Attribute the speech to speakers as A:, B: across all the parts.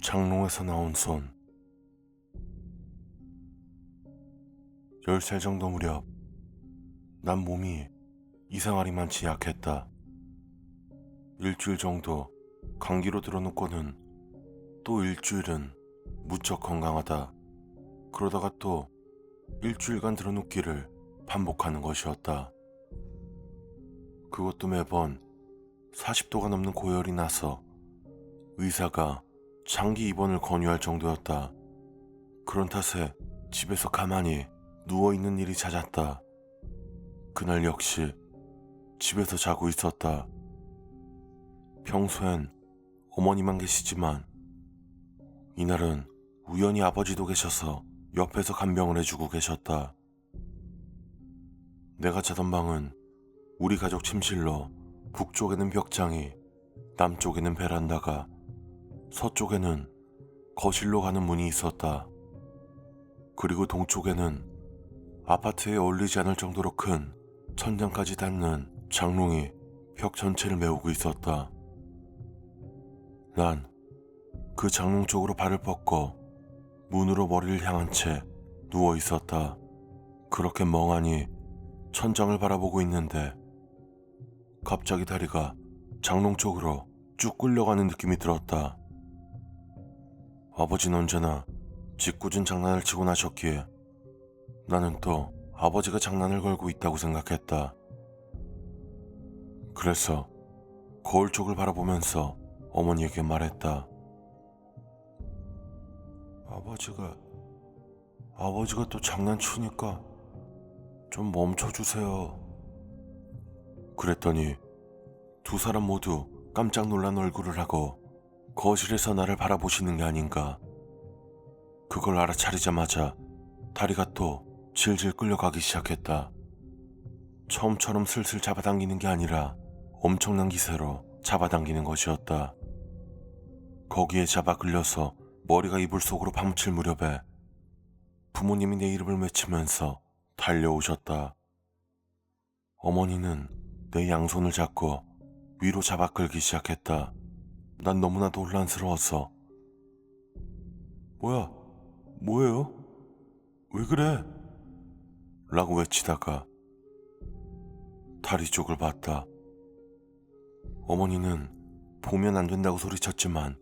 A: 장롱에서 나온 손. 10살 정도 무렵 난 몸이 이상하리만치 약했다. 일주일 정도 감기로 들어눕고는 또 일주일은 무척 건강하다. 그러다가 또 일주일간 들어눕기를 반복하는 것이었다. 그것도 매번 40도가 넘는 고열이 나서 의사가 장기 입원을 권유할 정도였다. 그런 탓에 집에서 가만히 누워있는 일이 잦았다. 그날 역시 집에서 자고 있었다. 평소엔 어머니만 계시지만 이날은 우연히 아버지도 계셔서 옆에서 간병을 해주고 계셨다. 내가 자던 방은 우리 가족 침실로 북쪽에는 벽장이, 남쪽에는 베란다가, 서쪽에는 거실로 가는 문이 있었다. 그리고 동쪽에는 아파트에 어울리지 않을 정도로 큰 천장까지 닿는 장롱이 벽 전체를 메우고 있었다. 난 그 장롱 쪽으로 발을 뻗고 문으로 머리를 향한 채 누워 있었다. 그렇게 멍하니 천장을 바라보고 있는데 갑자기 다리가 장롱 쪽으로 쭉 끌려가는 느낌이 들었다. 아버지는 언제나 짓궂은 장난을 치고 나셨기에 나는 또 아버지가 장난을 걸고 있다고 생각했다. 그래서 거울 쪽을 바라보면서 어머니에게 말했다. 아버지가 또 장난치니까 좀 멈춰주세요. 그랬더니 두 사람 모두 깜짝 놀란 얼굴을 하고 거실에서 나를 바라보시는 게 아닌가. 그걸 알아차리자마자 다리가 또 질질 끌려가기 시작했다. 처음처럼 슬슬 잡아당기는 게 아니라 엄청난 기세로 잡아당기는 것이었다. 거기에 잡아 끌려서 머리가 이불 속으로 파묻힐 무렵에 부모님이 내 이름을 외치면서 달려오셨다. 어머니는 내 양손을 잡고 위로 잡아 끌기 시작했다. 난 너무나도 혼란스러워서 뭐예요? 왜 그래? 라고 외치다가 다리 쪽을 봤다. 어머니는 보면 안 된다고 소리쳤지만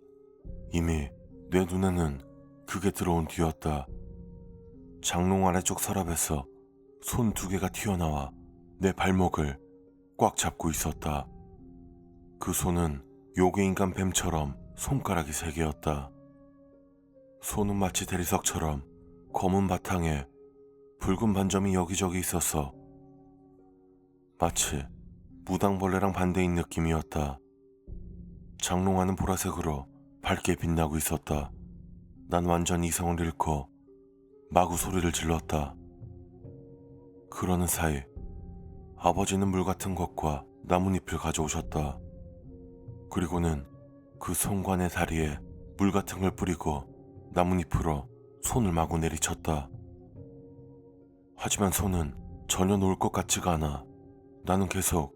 A: 이미 내 눈에는 그게 들어온 뒤였다. 장롱 아래쪽 서랍에서 손 2개가 튀어나와 내 발목을 꽉 잡고 있었다. 그 손은 요괴인간 뱀처럼 손가락이 3개였다. 손은 마치 대리석처럼 검은 바탕에 붉은 반점이 여기저기 있어서 마치 무당벌레랑 반대인 느낌이었다. 장롱 안은 보라색으로 밝게 빛나고 있었다. 난 완전 이성을 잃고 마구 소리를 질렀다. 그러는 사이 아버지는 물 같은 것과 나뭇잎을 가져오셨다. 그리고는 그 손과 내 다리에 물 같은 걸 뿌리고 나뭇잎으로 손을 마구 내리쳤다. 하지만 손은 전혀 놓을 것 같지가 않아. 나는 계속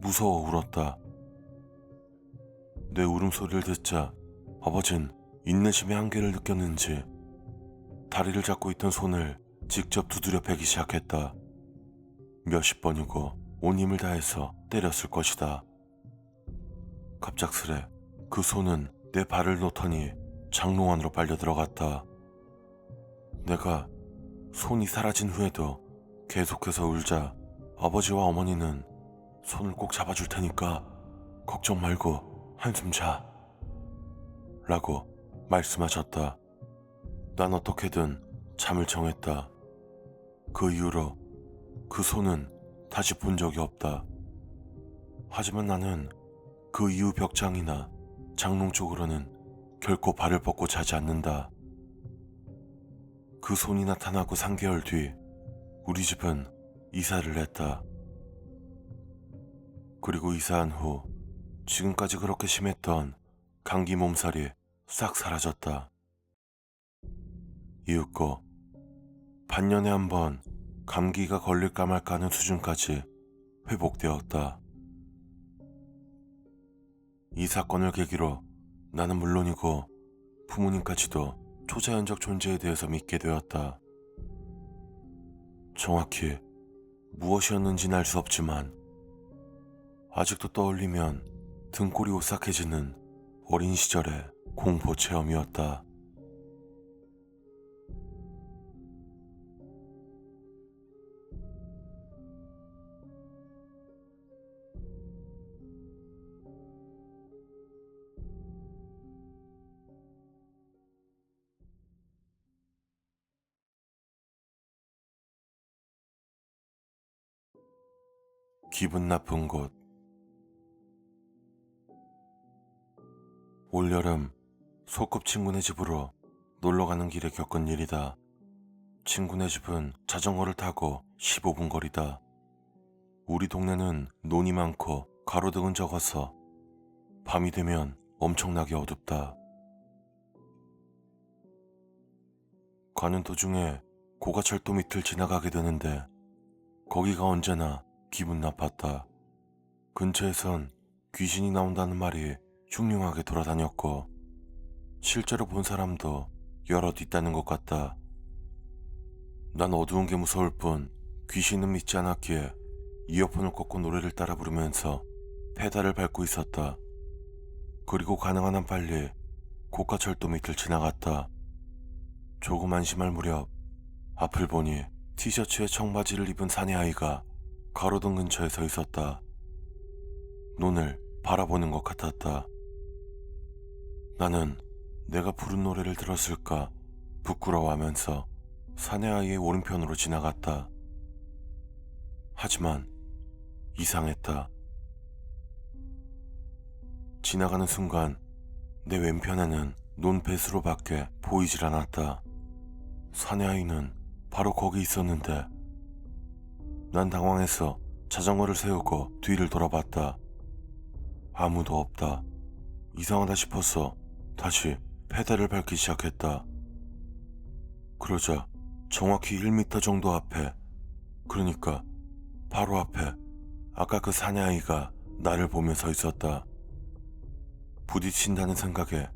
A: 무서워 울었다. 내 울음소리를 듣자 아버진 인내심의 한계를 느꼈는지 다리를 잡고 있던 손을 직접 두드려 패기 시작했다. 몇십 번이고 온 힘을 다해서 때렸을 것이다. 갑작스레 그 손은 내 발을 놓더니 장롱 안으로 빨려 들어갔다. 내가 손이 사라진 후에도 계속해서 울자 아버지와 어머니는 손을 꼭 잡아줄 테니까 걱정 말고 한숨 자 라고 말씀하셨다. 난 어떻게든 잠을 청했다. 그 이후로 그 손은 다시 본 적이 없다. 하지만 나는 그 이후 벽장이나 장롱 쪽으로는 결코 발을 뻗고 자지 않는다. 그 손이 나타나고 3개월 뒤 우리 집은 이사를 했다. 그리고 이사한 후 지금까지 그렇게 심했던 감기 몸살이 싹 사라졌다. 이윽고 반년에 한 번 감기가 걸릴까 말까 하는 수준까지 회복되었다. 이 사건을 계기로 나는 물론이고 부모님까지도 초자연적 존재에 대해서 믿게 되었다. 정확히 무엇이었는지는 알 수 없지만 아직도 떠올리면 등골이 오싹해지는 어린 시절의 공포 체험이었다. 기분 나쁜 곳. 올여름 소꿉친구네 집으로 놀러가는 길에 겪은 일이다. 친구네 집은 자전거를 타고 15분 거리다. 우리 동네는 논이 많고 가로등은 적어서 밤이 되면 엄청나게 어둡다. 가는 도중에 고가철도 밑을 지나가게 되는데 거기가 언제나 기분 나빴다. 근처에선 귀신이 나온다는 말이 흉흉하게 돌아다녔고 실제로 본 사람도 여럿 있다는 것 같다. 난 어두운 게 무서울 뿐 귀신은 믿지 않았기에 이어폰을 꽂고 노래를 따라 부르면서 페달을 밟고 있었다. 그리고 가능한 한 빨리 고가철도 밑을 지나갔다. 조금 안심할 무렵 앞을 보니 티셔츠에 청바지를 입은 사내 아이가 가로등 근처에 서 있었다. 눈을 바라보는 것 같았다. 나는 내가 부른 노래를 들었을까 부끄러워하면서 사내 아이의 오른편으로 지나갔다. 하지만 이상했다. 지나가는 순간 내 왼편에는 논 배수로밖에 보이질 않았다. 사내 아이는 바로 거기 있었는데 난 당황해서 자전거를 세우고 뒤를 돌아봤다. 아무도 없다. 이상하다 싶어서 다시 페달을 밟기 시작했다. 그러자 정확히 1m 정도 앞에, 그러니까 바로 앞에 아까 그 사내 아이가 나를 보며 서 있었다. 부딪힌다는 생각에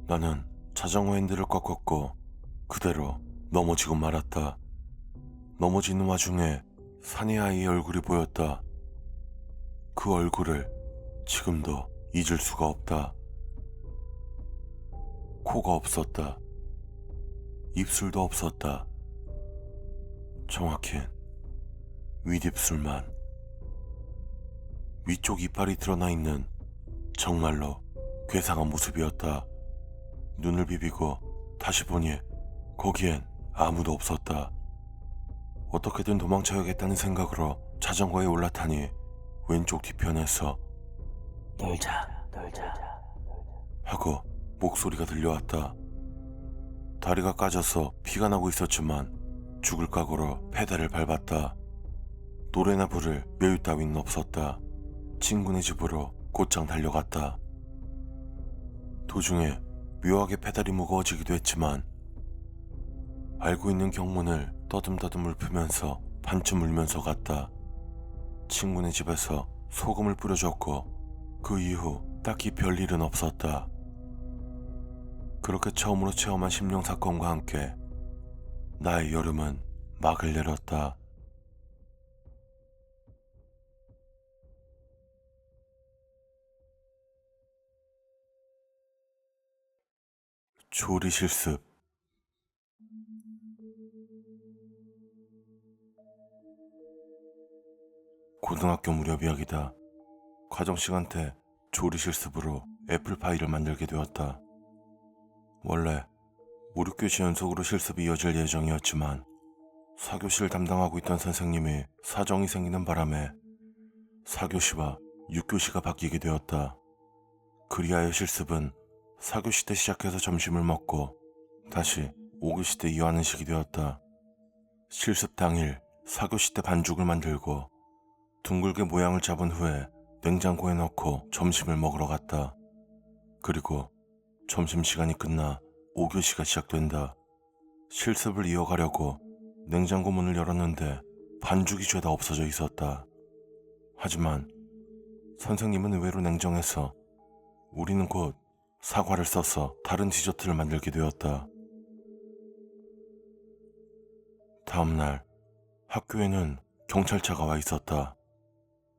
A: 나는 자전거 핸들을 꺾었고 그대로 넘어지고 말았다. 넘어지는 와중에 사내 아이의 얼굴이 보였다. 그 얼굴을 지금도 잊을 수가 없다. 코가 없었다. 입술도 없었다. 정확히 윗입술만. 위쪽 이빨이 드러나 있는 정말로 괴상한 모습이었다. 눈을 비비고 다시 보니 거기엔 아무도 없었다. 어떻게든 도망쳐야겠다는 생각으로 자전거에 올라타니 왼쪽 뒤편에서 놀자 하고 목소리가 들려왔다. 다리가 까져서 피가 나고 있었지만 죽을 각오로 페달을 밟았다. 노래나 부를 여유 따윈 없었다. 친구네 집으로 곧장 달려갔다. 도중에 묘하게 페달이 무거워지기도 했지만 알고 있는 경문을 떠듬떠듬 읊으면서 반쯤 울면서 갔다. 친구네 집에서 소금을 뿌려줬고 그 이후 딱히 별일은 없었다. 그렇게 처음으로 체험한 심령사건과 함께 나의 여름은 막을 내렸다. 조리 실습. 고등학교 무렵 이야기다. 과정시간 때 조리 실습으로 애플파이를 만들게 되었다. 원래 5, 6교시 연속으로 실습이 이어질 예정이었지만 4교시를 담당하고 있던 선생님이 사정이 생기는 바람에 4교시와 6교시가 바뀌게 되었다. 그리하여 실습은 4교시 때 시작해서 점심을 먹고 다시 5교시 때 이어하는 식이 되었다. 실습 당일 4교시 때 반죽을 만들고 둥글게 모양을 잡은 후에 냉장고에 넣고 점심을 먹으러 갔다. 그리고 점심시간이 끝나 5교시가 시작된다. 실습을 이어가려고 냉장고 문을 열었는데 반죽이 죄다 없어져 있었다. 하지만 선생님은 의외로 냉정해서 우리는 곧 사과를 써서 다른 디저트를 만들게 되었다. 다음날 학교에는 경찰차가 와 있었다.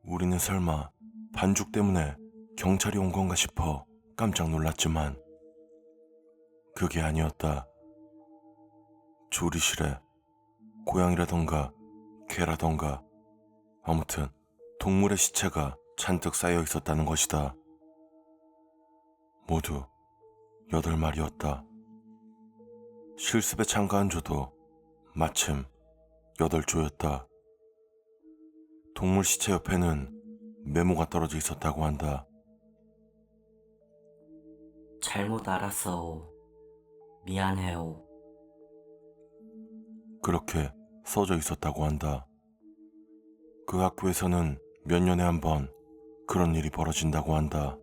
A: 우리는 설마 반죽 때문에 경찰이 온 건가 싶어 깜짝 놀랐지만 그게 아니었다. 조리실에 고양이라던가 개라던가 아무튼 동물의 시체가 잔뜩 쌓여 있었다는 것이다. 모두 8마리였다. 실습에 참가한 조도 마침 8조였다. 동물 시체 옆에는 메모가 떨어져 있었다고 한다.
B: 잘못 알았어. 미안해요.
A: 그렇게 써져 있었다고 한다. 그 학교에서는 몇 년에 한 번 그런 일이 벌어진다고 한다.